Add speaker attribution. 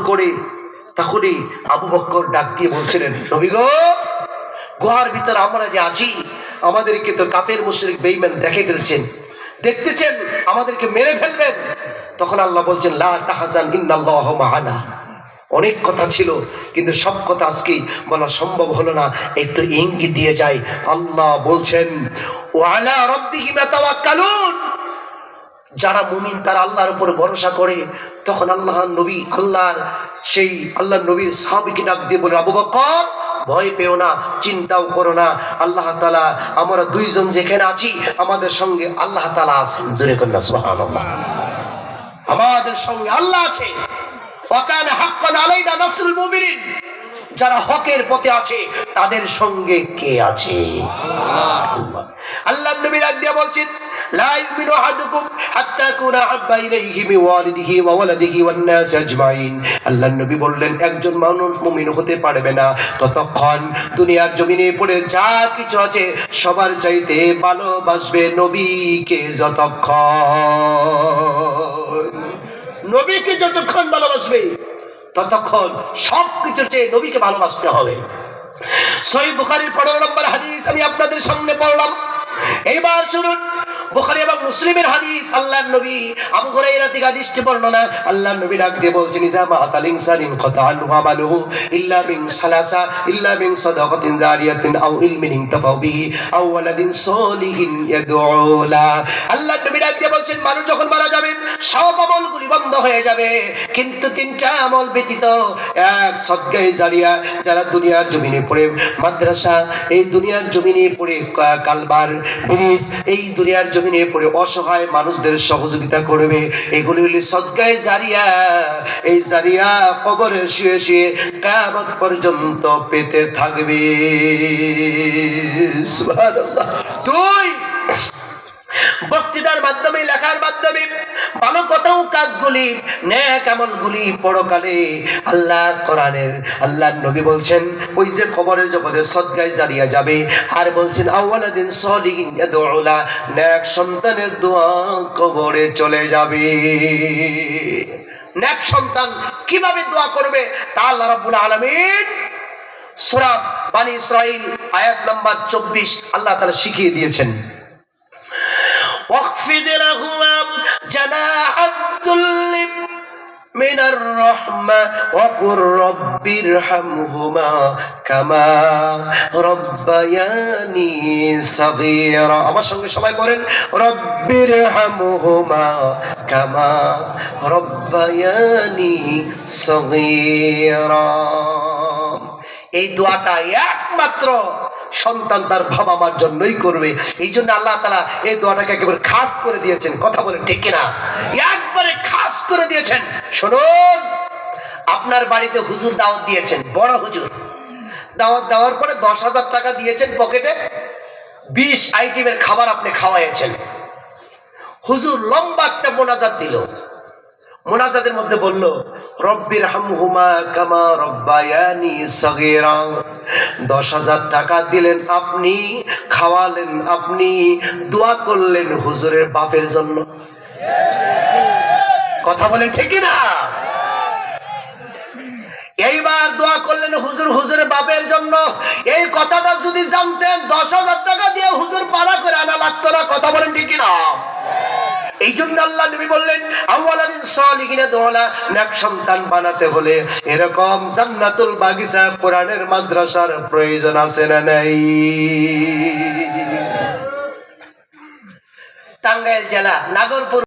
Speaker 1: করে তখনই আবু বকর ডাক দিয়ে বলছিলেন, নবী গো, গুহার ভিতর আমরা যে আছি আমাদেরকে তো কাফের মুশরিক বেঈমান দেখে ফেলছেন, দেখতেছেন আমাদেরকে মেরে ফেলবেন। তখন আল্লাহ বলছেন, লা তাহজান ইন্নাল্লাহু মা'ানা। অনেক কথা ছিল কিন্তু সব কথা আজকে বলা সম্ভব হলো না, একটু ইঙ্গিত দিয়ে যায়। আল্লাহ বলছেন, ওয়া আলা রাব্বিহিম ইয়াতাওয়াক্কালুন। যারা মুমিন তারা আল্লাহর উপর ভরসা করে। তখন আল্লাহর নবীর সাহাবীকে ডাক দিয়ে বলে, আবু বকর ভয় পেও না, চিন্তাও করো না, আল্লাহ তাআলা, আমরা দুইজন যেখানে আছি আমাদের সঙ্গে আল্লাহ তাআলা আছেন। জোরে কন্যা সুবহানাল্লাহ। আমাদের সঙ্গে আল্লাহ আছে। ওয়া কানা হাক্কান আলাইনা নাসরুল মুমিনিন। যারা হকের পথে আছে তাদের সঙ্গে কে আছে? আল্লাহ। আল্লাহর নবী ডাক দিয়ে বলছেন, লা ইউমিনু আহাদুকুম হাত্তা কুনা হাব্বা ইলাইহি মিন ওয়ালিদিহি ওয়া ওয়ালাদিহি ওয়ান নাস আজমাইন। আল্লাহর নবী বললেন, একজন মানুষ মুমিন হতে পারবে না ততক্ষণ দুনিয়ার জমিনে পড়ে যা কিছু আছে সবার চাইতে ভালোবাসবে নবীকে যতক্ষণ ভালোবাসবে ততক্ষণ সবকিছুর চেয়ে নবীকে ভালোবাসতে হবে। সহিহ বুখারীর 15 নম্বর হাদিস আমি আপনাদের সামনে পড়লাম। এইবার শুনুন বুখারী এবং মুসলিমের হাদিস। আল্লাহর নবী আবু হুরায়রা থেকে হাদিসটি বর্ণনা। আল্লাহর নবী ডাক দিয়ে বলছেন, ইজা মা'আল ইনসানিন কাতা'আনহু আমালুহু ইল্লা মিন সালাসা ইল্লা মিন সাদাকাতিন জারিয়াতিন আও ইলমিন ইনতাফাউ বিহি আও ওয়ালাদিন সালিহিন ইয়াদউ লা। আল্লাহর নবী ডাক দিয়ে বলছেন, মানুষ যখন মারা যাবে সব আমলগুলি বন্ধ হয়ে যাবে, কিন্তু তিনটা আমল ব্যতীত, এক সদকায়ে জারিয়া, যারা দুনিয়ার জমিনে পড়ে মাদ্রাসা, এই দুনিয়ার জমিনে পড়ে কালবার ব্রিজ, এই দুনিয়ার জমিনে পড়ে অসহায় মানুষদের সহযোগিতা করবে, এগুলি হলো সদকায়ে জারিয়া। এই জারিয়া কবরে শুয়ে শুয়ে কিয়ামত পর্যন্ত পেতে থাকবে। সুবহানাল্লাহ। দুই, বক্তৃতার মাধ্যমে, লেখার মাধ্যমে ভালো কথা ও কাজগুলি, নেক আমলগুলি পরকালে আল্লাহর নবী বলছেন ওই যে কবরের জগতে সদকায়ে জারিয়া যাবে। আর বলছেন আওয়ালাদিন সালিহিন ইয়াদউ লা, নেক সন্তানের দোয়া কবরে চলে যাবে। নেক সন্তান কিভাবে দোয়া করবে তা আল্লাহ রাব্বুল আলামিন সূরা বনী ইসরাঈল আয়াত নাম্বার 24 আল্লাহ তাআলা শিখিয়ে দিয়েছেন। واخفض لهما جناح الذل من الرحمة وقل رب ارحمهما كما ربياني صغيرا। আমার সঙ্গে সবাই বলেন, رب ارحمهما كما ربياني صغيرا। এই দোয়াটা একমাত্র সন্তান তার বাবা মার জন্যই করবে। এই জন্য আল্লাহ তাআলা এই দোয়াটাকে একেবারে খাস করে দিয়েছেন। কথা বলেন ঠিক কিনা? একবারে খাস করে দিয়েছেন। শুনুন, আপনার বাড়িতে হুজুর দাওয়াত দিয়েছেন, বড় হুজুর দাওয়াত দেওয়ার পরে 10,000 টাকা দিয়েছেন পকেটে, 20 আইটেমের খাবার আপনি খাওয়াইছেন। হুজুর লম্বা একটা মোনাজাত দিল। মোনাজাতের মধ্যে বলল, রব্বির হামহুমা কামা রব্বায়ানি সগীরা। 10,000 টাকা দিলেন আপনি, খাওয়ালেন আপনি, দোয়া করলেন হুজুরের বাপের জন্য। কথা বলেন ঠিক না? এইবার দোয়া করলেন হুজুরের বাপের জন্য। এই কথাটা যদি জানতেন 10,000 টাকা দিয়ে হুজুর পাড়া করে আনা লাগতো না। কথা বলেন ঠিক না? এই জন্য আল্লাহ নবী বললেন, আওয়ালাদিন সালিহিন দোলা, নেক সন্তান বানাতে হলে এরকম জান্নাতুল বাগিচা, কোরআনের মাদ্রাসার প্রয়োজন আছে না নাই? টাঙ্গাইল জেলা নাগরপুর